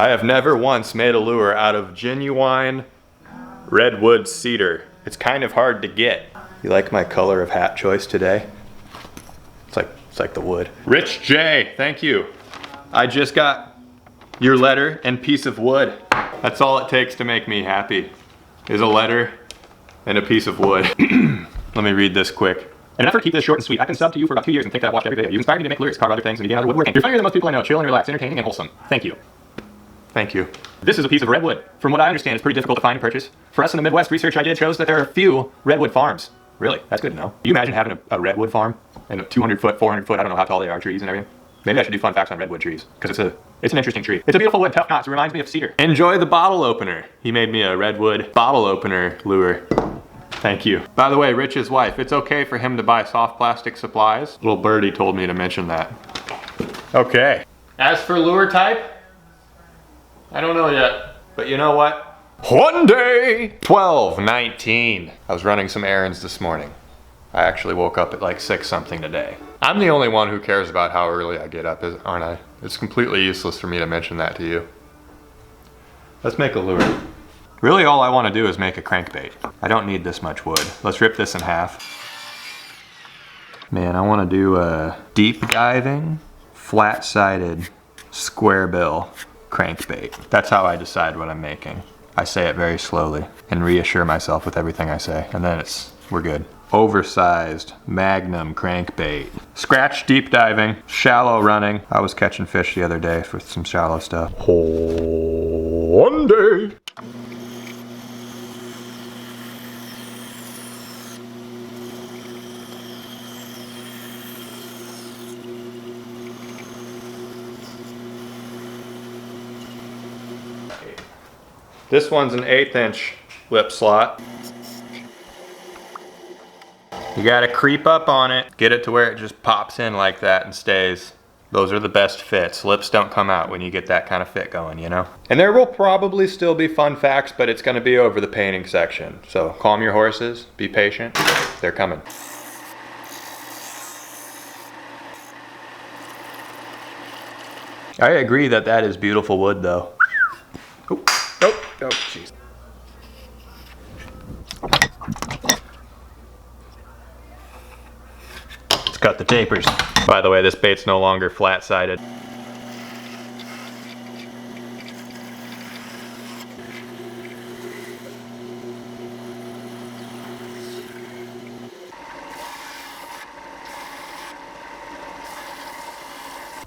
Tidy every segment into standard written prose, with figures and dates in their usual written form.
I have never once made a lure out of genuine redwood cedar. It's kind of hard to get. You like my color of hat choice today? It's like the wood. Rich J, thank you. I just got your letter and piece of wood. That's all it takes to make me happy, is a letter and a piece of wood. Let me read this quick. In an effort to keep this short and sweet, I've been subbed to you for about 2 years and think that I've watched every video. You inspired me to make lures, carve other things, and begin other woodworking. You're funnier than most people I know. Chill and relaxed, entertaining and wholesome. Thank you. Thank you. This is a piece of redwood. From what I understand, it's pretty difficult to find and purchase. For us in the Midwest, research I did shows that there are few redwood farms. Really, that's good to know. Can you imagine having a redwood farm and a 200 foot, 400 foot, I don't know how tall they are, trees and everything? Maybe I should do fun facts on redwood trees, because it's an interesting tree. It's a beautiful wood, tough knots, it reminds me of cedar. Enjoy the bottle opener. He made me a redwood bottle opener lure. Thank you. By the way, Rich's wife, it's okay for him to buy soft plastic supplies. Little birdie told me to mention that. Okay. As for lure type, I don't know yet, but you know what? One day, 12:19. I was running some errands this morning. I actually woke up at like 6 something today. I'm the only one who cares about how early I get up, aren't I? It's completely useless for me to mention that to you. Let's make a lure. Really all I want to do is make a crankbait. I don't need this much wood. Let's rip this in half. Man, I want to do a deep diving, flat-sided, square bill crankbait. That's how I decide what I'm making. I say it very slowly and reassure myself with everything I say, and then we're good. Oversized Magnum crankbait. Scratch deep diving, shallow running. I was catching fish the other day for some shallow stuff. One day. This one's an 1/8 inch lip slot. You gotta creep up on it, get it to where it just pops in like that and stays. Those are the best fits. Lips don't come out when you get that kind of fit going, you know? And there will probably still be fun facts, but it's gonna be over the painting section. So calm your horses, be patient, they're coming. I agree that that is beautiful wood though. Oh, jeez. Let's cut the tapers. By the way, this bait's no longer flat-sided.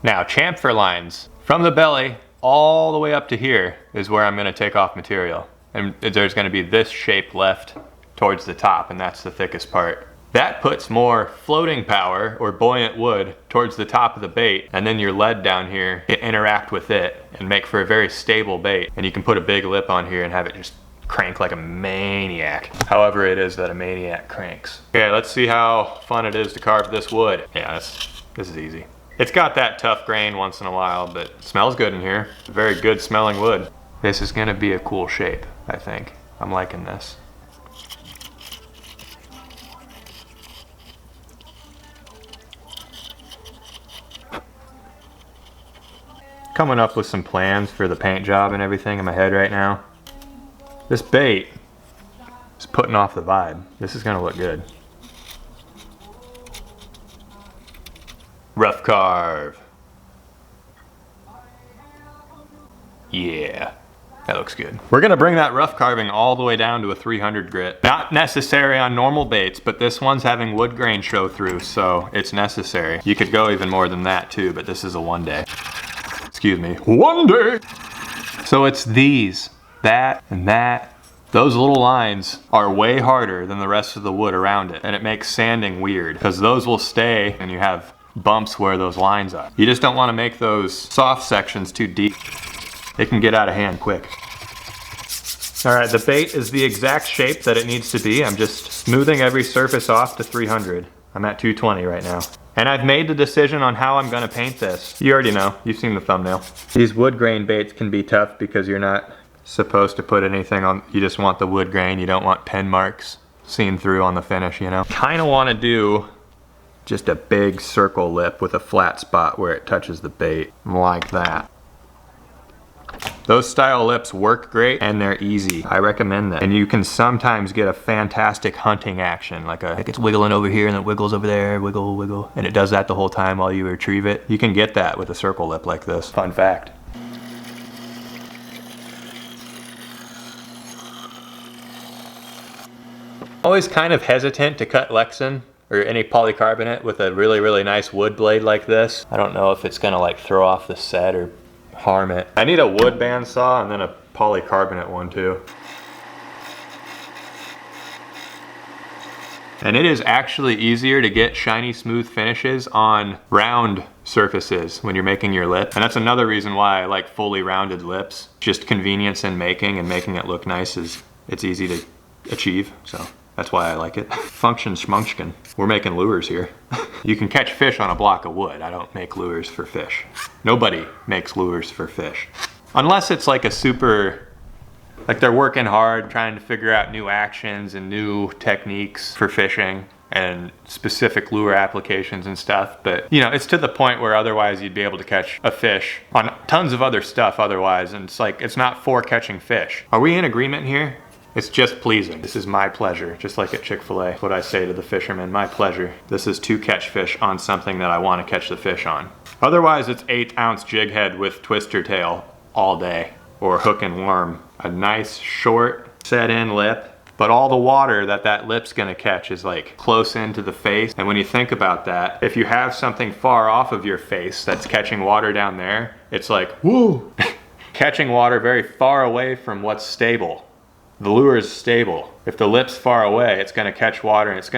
Now, chamfer lines from the belly all the way up to here is where I'm going to take off material. And there's going to be this shape left towards the top, and that's the thickest part. That puts more floating power or buoyant wood towards the top of the bait, and then your lead down here can interact with it and make for a very stable bait. And you can put a big lip on here and have it just crank like a maniac. However it is that a maniac cranks. Okay, let's see how fun it is to carve this wood. Yeah, this is easy. It's got that tough grain once in a while, but it smells good in here. Very good smelling wood. This is gonna be a cool shape, I think. I'm liking this. Coming up with some plans for the paint job and everything in my head right now. This bait is putting off the vibe. This is gonna look good. Rough carve. Yeah, that looks good. We're gonna bring that rough carving all the way down to a 300 grit. Not necessary on normal baits, but this one's having wood grain show through, so it's necessary. You could go even more than that too, but this is a 1 day. Excuse me, 1 day. So it's these, that, and that. Those little lines are way harder than the rest of the wood around it, and it makes sanding weird, because those will stay and you have bumps where those lines are. You just don't want to make those soft sections too deep. It can get out of hand quick. All right, the bait is the exact shape that it needs to be. I'm just smoothing every surface off to 300. I'm at 220 right now. And I've made the decision on how I'm gonna paint this. You already know, you've seen the thumbnail. These wood grain baits can be tough because you're not supposed to put anything on, you just want the wood grain, you don't want pen marks seen through on the finish, you know? Kinda wanna do just a big circle lip with a flat spot where it touches the bait, like that. Those style lips work great and they're easy. I recommend them. And you can sometimes get a fantastic hunting action, like it's wiggling over here and it wiggles over there, wiggle, wiggle. And it does that the whole time while you retrieve it. You can get that with a circle lip like this. Fun fact. Always kind of hesitant to cut Lexan or any polycarbonate with a really, really nice wood blade like this. I don't know if it's gonna like throw off the set or harm it. I need a wood bandsaw and then a polycarbonate one too. And it is actually easier to get shiny smooth finishes on round surfaces when you're making your lip. And that's another reason why I like fully rounded lips. Just convenience in making and making it look nice is it's easy to achieve, so that's why I like it. Function schmunchkin. We're making lures here. You can catch fish on a block of wood. I don't make lures for fish. Nobody makes lures for fish. Unless it's like a super, like they're working hard trying to figure out new actions and new techniques for fishing and specific lure applications and stuff. But you know, it's to the point where otherwise you'd be able to catch a fish on tons of other stuff otherwise. And it's like, it's not for catching fish. Are we in agreement here? It's just pleasing. This is my pleasure, just like at Chick-fil-A. What I say to the fishermen, my pleasure. This is to catch fish on something that I want to catch the fish on. Otherwise, it's 8-ounce jig head with twister tail all day, or hook and worm. A nice short set-in lip, but all the water that lip's gonna catch is like close into the face. And when you think about that, if you have something far off of your face that's catching water down there, it's like, woo! Catching water very far away from what's stable. The lure is stable. If the lip's far away, it's gonna catch water and it's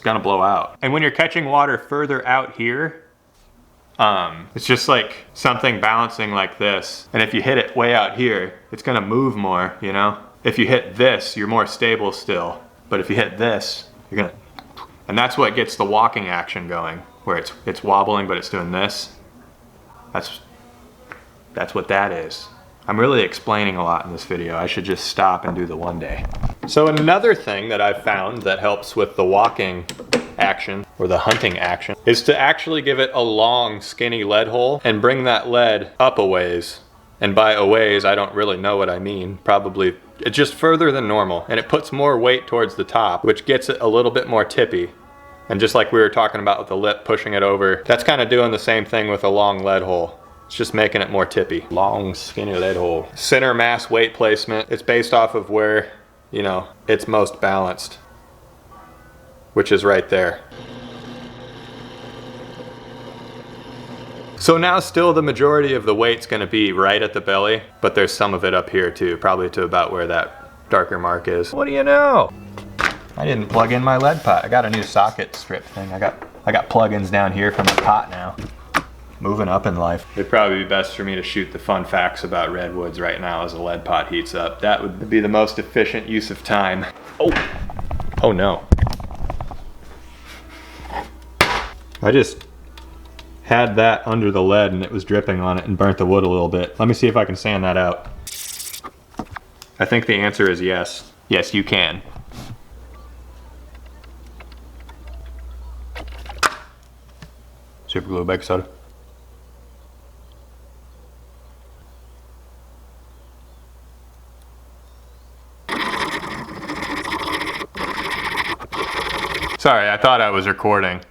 gonna blow out. And when you're catching water further out here, it's just like something balancing like this. And if you hit it way out here, it's gonna move more, you know? If you hit this, you're more stable still. But if you hit this, you're gonna, and that's what gets the walking action going, where it's wobbling, but it's doing this. That's what that is. I'm really explaining a lot in this video. I should just stop and do the one day. So another thing that I've found that helps with the walking action or the hunting action is to actually give it a long skinny lead hole and bring that lead up a ways. And by a ways, I don't really know what I mean. Probably it's just further than normal, and it puts more weight towards the top, which gets it a little bit more tippy. And just like we were talking about with the lip pushing it over, that's kind of doing the same thing with a long lead hole. It's just making it more tippy. Long, skinny lead hole. Center mass weight placement. It's based off of where, you know, it's most balanced, which is right there. So now still the majority of the weight's gonna be right at the belly, but there's some of it up here too, probably to about where that darker mark is. What do you know? I didn't plug in my lead pot. I got a new socket strip thing. I got plugins down here from the pot now. Moving up in life. It'd probably be best for me to shoot the fun facts about redwoods right now as the lead pot heats up. That would be the most efficient use of time. Oh no. I just had that under the lead and it was dripping on it and burnt the wood a little bit. Let me see if I can sand that out. I think the answer is yes. Yes, you can. Super glue, baking soda. Sorry, I thought I was recording.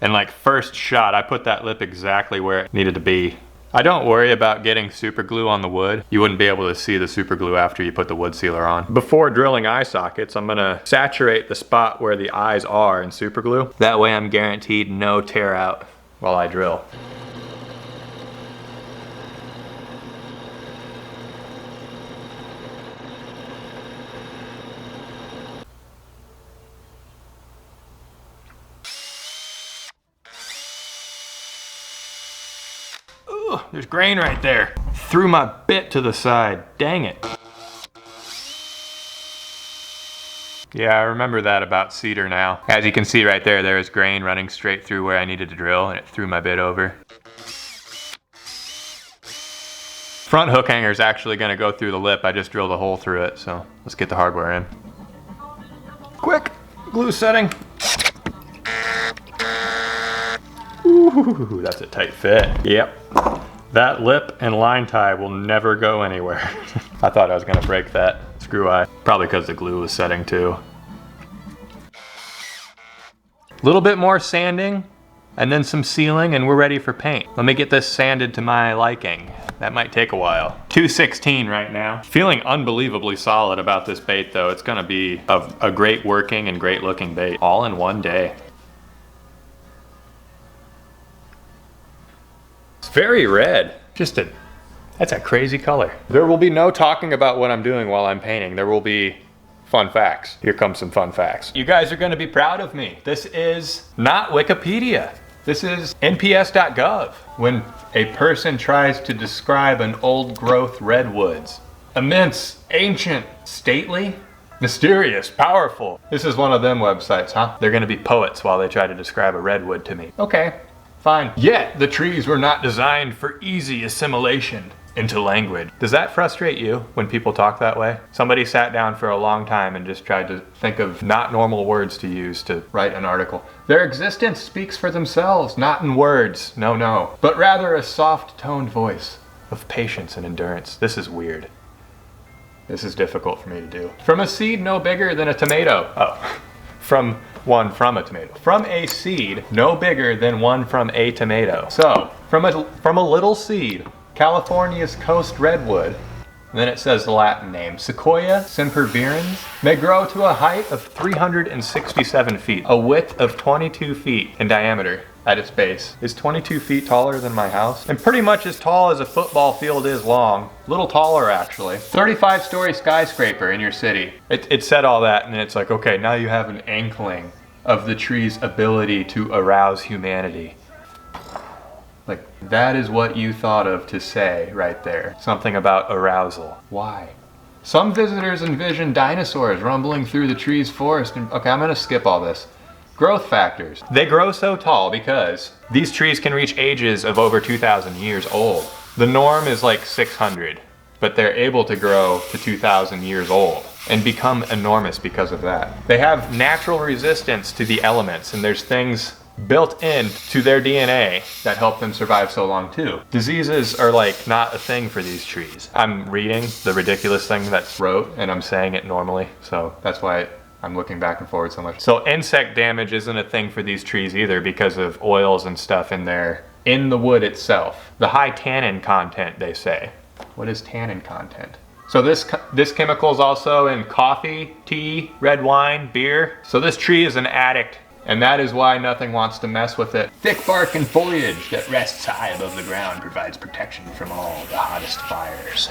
And like first shot, I put that lip exactly where it needed to be. I don't worry about getting super glue on the wood. You wouldn't be able to see the super glue after you put the wood sealer on. Before drilling eye sockets, I'm gonna saturate the spot where the eyes are in super glue. That way I'm guaranteed no tear out while I drill. Ooh, there's grain right there. Threw my bit to the side, dang it. Yeah, I remember that about cedar now. As you can see right there, there is grain running straight through where I needed to drill and it threw my bit over. Front hook hanger is actually gonna go through the lip. I just drilled a hole through it, so let's get the hardware in. Quick, glue setting. Ooh, that's a tight fit. Yep. That lip and line tie will never go anywhere. I thought I was gonna break that screw eye. Probably because the glue was setting too. A little bit more sanding and then some sealing and we're ready for paint. Let me get this sanded to my liking. That might take a while. 216 right now. Feeling unbelievably solid about this bait though. It's gonna be a great working and great looking bait all in one day. It's very red. That's a crazy color. There will be no talking about what I'm doing while I'm painting. There will be fun facts. Here comes some fun facts. You guys are gonna be proud of me. This is not Wikipedia. This is nps.gov. When a person tries to describe an old growth redwoods, immense, ancient, stately, mysterious, powerful. This is one of them websites, huh? They're gonna be poets while they try to describe a redwood to me. Okay, fine. Yet the trees were not designed for easy assimilation into language. Does that frustrate you when people talk that way? Somebody sat down for a long time and just tried to think of not normal words to use to write an article. Their existence speaks for themselves, not in words, no, but rather a soft-toned voice of patience and endurance. This is weird. This is difficult for me to do. From a seed no bigger than a tomato. Oh, from a tomato. From a seed no bigger than one from a tomato. So, from a little seed, California's coast redwood, and then it says the Latin name, Sequoia sempervirens, may grow to a height of 367 feet, a width of 22 feet in diameter at its base. Is 22 feet taller than my house? And pretty much as tall as a football field is long. A little taller actually. 35-story skyscraper in your city. It said all that and it's like, okay, now you have an inkling of the tree's ability to arouse humanity. Like, that is what you thought of to say right there. Something about arousal. Why? Some visitors envision dinosaurs rumbling through the tree's forest. Okay, I'm gonna skip all this. Growth factors. They grow so tall because these trees can reach ages of over 2,000 years old. The norm is like 600, but they're able to grow to 2,000 years old and become enormous because of that. They have natural resistance to the elements, and there's things built in to their DNA that help them survive so long too. Diseases are like not a thing for these trees. I'm reading the ridiculous thing that's wrote and I'm saying it normally, so that's why I'm looking back and forward so much. So insect damage isn't a thing for these trees either because of oils and stuff in the wood itself. The high tannin content, they say. What is tannin content? So this chemical is also in coffee, tea, red wine, beer. So this tree is an addict, and that is why nothing wants to mess with it. Thick bark and foliage that rests high above the ground provides protection from all the hottest fires.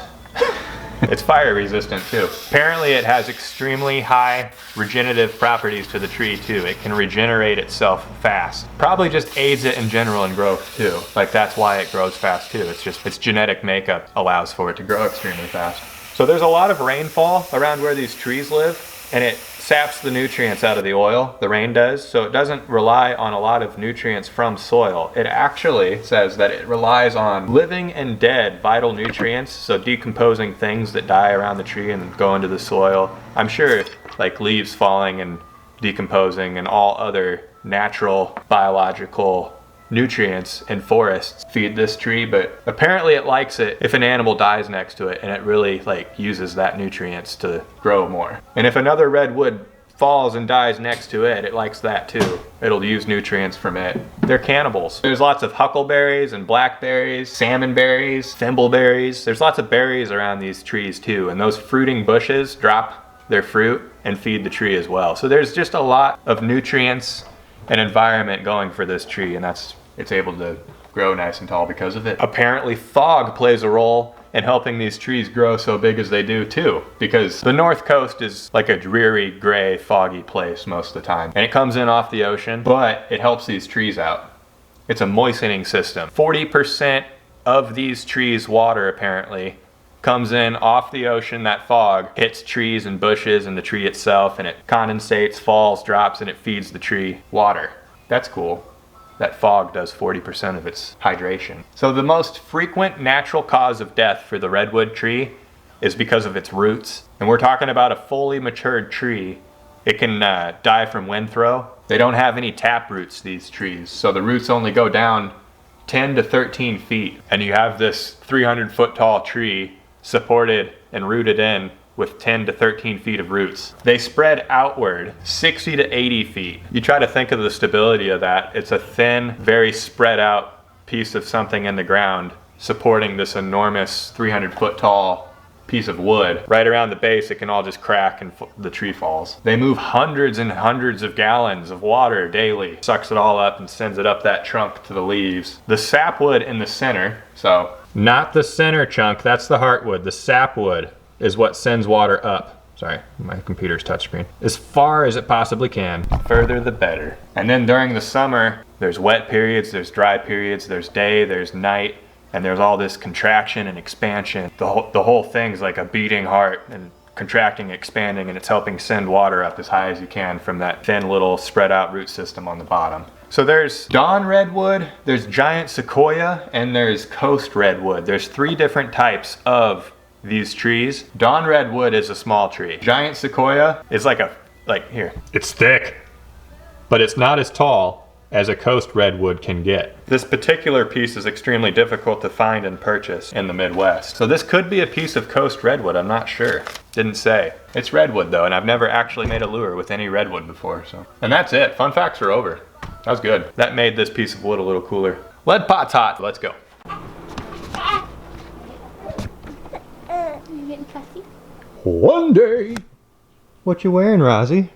It's fire resistant too. Apparently it has extremely high regenerative properties to the tree too. It can regenerate itself fast. Probably just aids it in general in growth too. Like that's why it grows fast too. It's just its genetic makeup allows for it to grow extremely fast. So there's a lot of rainfall around where these trees live, and it saps the nutrients out of the oil, the rain does, so it doesn't rely on a lot of nutrients from soil. It actually says that it relies on living and dead vital nutrients, so decomposing things that die around the tree and go into the soil. I'm sure like leaves falling and decomposing and all other natural biological nutrients in forests feed this tree, but apparently it likes it if an animal dies next to it and it really like uses that nutrients to grow more. And if another redwood falls and dies next to it, it likes that too. It'll use nutrients from it. They're cannibals. There's lots of huckleberries and blackberries, salmonberries, thimbleberries. There's lots of berries around these trees too, and those fruiting bushes drop their fruit and feed the tree as well. So there's just a lot of nutrients and environment going for this tree, and it's able to grow nice and tall because of it. Apparently fog plays a role in helping these trees grow so big as they do too, because the North Coast is like a dreary, gray, foggy place most of the time, and it comes in off the ocean, but it helps these trees out. It's a moistening system. 40% of these trees' water apparently comes in off the ocean. That fog hits trees and bushes and the tree itself, and it condensates, falls, drops, and it feeds the tree water. That's cool. That fog does 40% of its hydration. So the most frequent natural cause of death for the redwood tree is because of its roots. And we're talking about a fully matured tree. It can die from wind throw. They don't have any tap roots, these trees. So the roots only go down 10 to 13 feet, and you have this 300-foot tall tree supported and rooted in with 10 to 13 feet of roots. They spread outward 60 to 80 feet. You try to think of the stability of that. It's a thin, very spread out piece of something in the ground supporting this enormous 300-foot tall piece of wood. Right around the base, it can all just crack and the tree falls. They move hundreds and hundreds of gallons of water daily, sucks it all up and sends it up that trunk to the leaves. The sapwood in the center, so not the center chunk, that's the heartwood. The sapwood is what sends water up. Sorry, my computer's touchscreen. As far as it possibly can. Further the better. And then during the summer, there's wet periods, there's dry periods, there's day, there's night, and there's all this contraction and expansion. The whole thing's like a beating heart and contracting, expanding, and it's helping send water up as high as you can from that thin little spread out root system on the bottom. So there's Dawn redwood, there's giant sequoia, and there's coast redwood. There's 3 different types of these trees. Dawn redwood is a small tree. Giant sequoia is like here. It's thick, but it's not as tall as a coast redwood can get. This particular piece is extremely difficult to find and purchase in the Midwest. So this could be a piece of coast redwood, I'm not sure. Didn't say. It's redwood though, and I've never actually made a lure with any redwood before, so. And that's it, fun facts are over. That was good. That made this piece of wood a little cooler. Lead pot's hot, let's go. You getting fussy? One day. What you wearing, Rosie?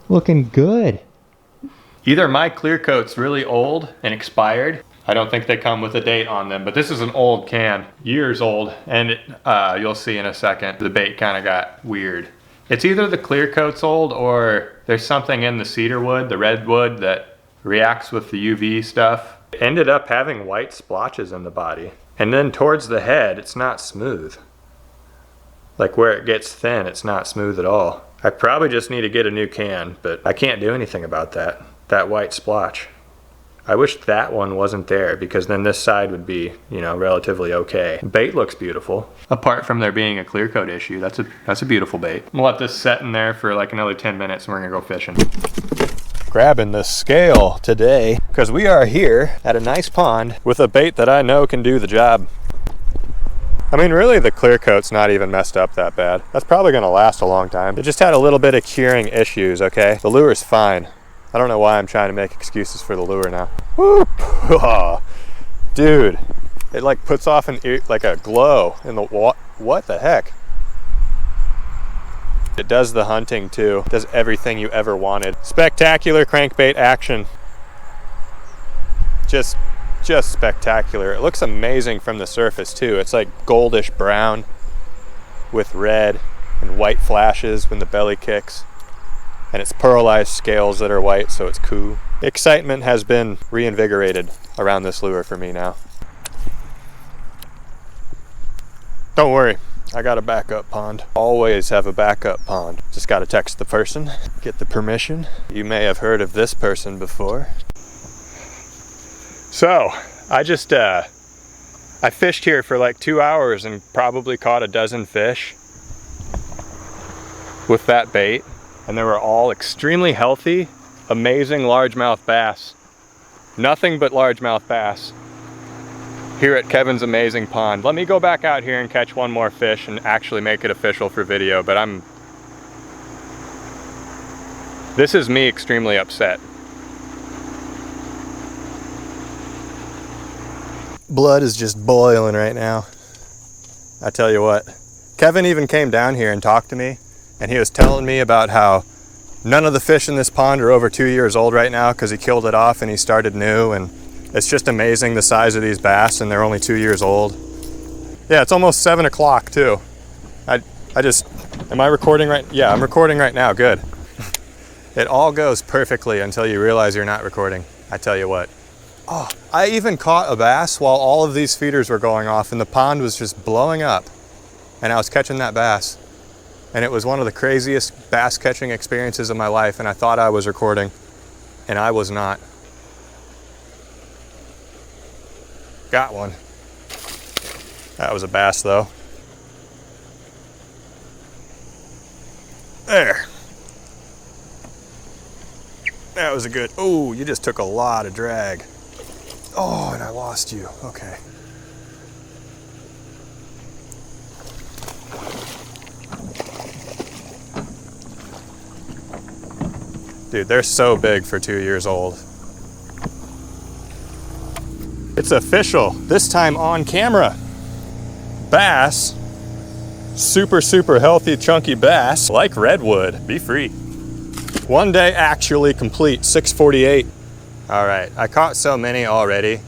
Looking good. Either my clear coat's really old and expired. I don't think they come with a date on them, but this is an old can, years old, and you'll see in a second, the bait kind of got weird. It's either the clear coat's old or there's something in the cedar wood, the redwood, that reacts with the UV stuff. It ended up having white splotches in the body. And then towards the head, it's not smooth. Like where it gets thin, it's not smooth at all. I probably just need to get a new can, but I can't do anything about that. That white splotch. I wish that one wasn't there because then this side would be, you know, relatively okay. Bait looks beautiful. Apart from there being a clear coat issue, that's a beautiful bait. I'm gonna let this set in there for like another 10 minutes and we're gonna go fishing. Grabbing the scale today because we are here at a nice pond with a bait that I know can do the job. I mean, really the clear coat's not even messed up that bad. That's probably gonna last a long time. It just had a little bit of curing issues, okay? The lure's fine. I don't know why I'm trying to make excuses for the lure now. Whoop! Oh, dude, it like puts off like a glow in the water. What the heck? It does the hunting too. It does everything you ever wanted. Spectacular crankbait action. Just spectacular. It looks amazing from the surface too. It's like goldish brown with red and white flashes when the belly kicks. And it's pearlized scales that are white, so it's cool. Excitement has been reinvigorated around this lure for me now. Don't worry, I got a backup pond. Always have a backup pond. Just gotta text the person, get the permission. You may have heard of this person before. So, I fished here for like 2 hours and probably caught a dozen fish with that bait. And they were all extremely healthy, amazing largemouth bass. Nothing but largemouth bass here at Kevin's amazing pond. Let me go back out here and catch one more fish and actually make it official for video, but this is me extremely upset. Blood is just boiling right now. I tell you what, Kevin even came down here and talked to me. And he was telling me about how none of the fish in this pond are over 2 years old right now because he killed it off and he started new, and it's just amazing the size of these bass and they're only 2 years old. Yeah, it's almost 7 o'clock too. Am I recording right? Yeah, I'm recording right now, good. It all goes perfectly until you realize you're not recording, I tell you what. Oh, I even caught a bass while all of these feeders were going off and the pond was just blowing up and I was catching that bass. And it was one of the craziest bass catching experiences of my life, and I thought I was recording, and I was not. Got one. That was a bass though. There. That was a good, oh, you just took a lot of drag. Oh, and I lost you. Okay. Dude, they're so big for 2 years old. It's official, this time on camera. Bass, super, super healthy, chunky bass, like redwood, be free. One day actually complete, 6:48. All right, I caught so many already.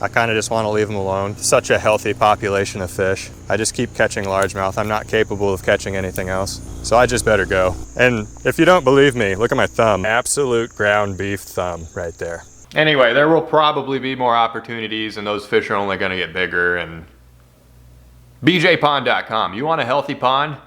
I kind of just want to leave them alone. Such a healthy population of fish. I just keep catching largemouth. I'm not capable of catching anything else. So I just better go. And if you don't believe me, look at my thumb. Absolute ground beef thumb right there. Anyway, there will probably be more opportunities and those fish are only gonna get bigger. And bjpond.com. You want a healthy pond?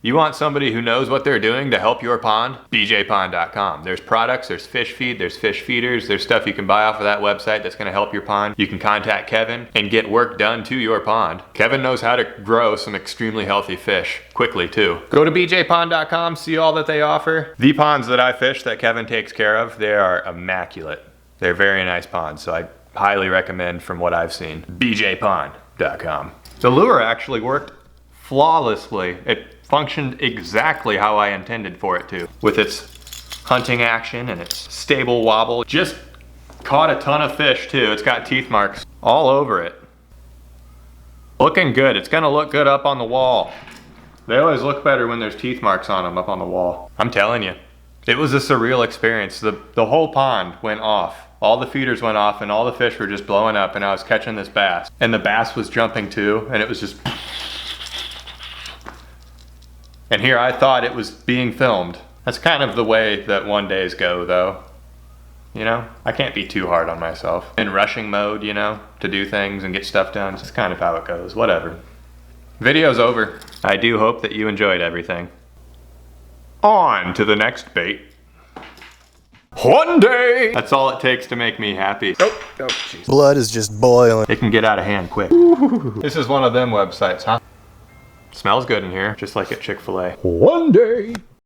You want somebody who knows what they're doing to help your pond? bjpond.com. There's products, there's fish feed, there's fish feeders, there's stuff you can buy off of that website that's gonna help your pond. You can contact Kevin and get work done to your pond. Kevin knows how to grow some extremely healthy fish quickly too. Go to bjpond.com, see all that they offer. The ponds that I fish that Kevin takes care of, they are immaculate. They're very nice ponds, so I highly recommend from what I've seen. bjpond.com. The lure actually worked flawlessly. It functioned exactly how I intended for it to. With its hunting action and its stable wobble. Just caught a ton of fish too. It's got teeth marks all over it. Looking good. It's gonna look good up on the wall. They always look better when there's teeth marks on them up on the wall. I'm telling you, it was a surreal experience. The whole pond went off. All the feeders went off and all the fish were just blowing up and I was catching this bass. And the bass was jumping too and it was just... And here I thought it was being filmed. That's kind of the way that one days go though. You know, I can't be too hard on myself. In rushing mode, you know, to do things and get stuff done. It's kind of how it goes, whatever. Video's over. I do hope that you enjoyed everything. On to the next bait. One day! That's all it takes to make me happy. Oh, jeez. Blood is just boiling. It can get out of hand quick. This is one of them websites, huh? Smells good in here, just like at Chick-fil-A. One day.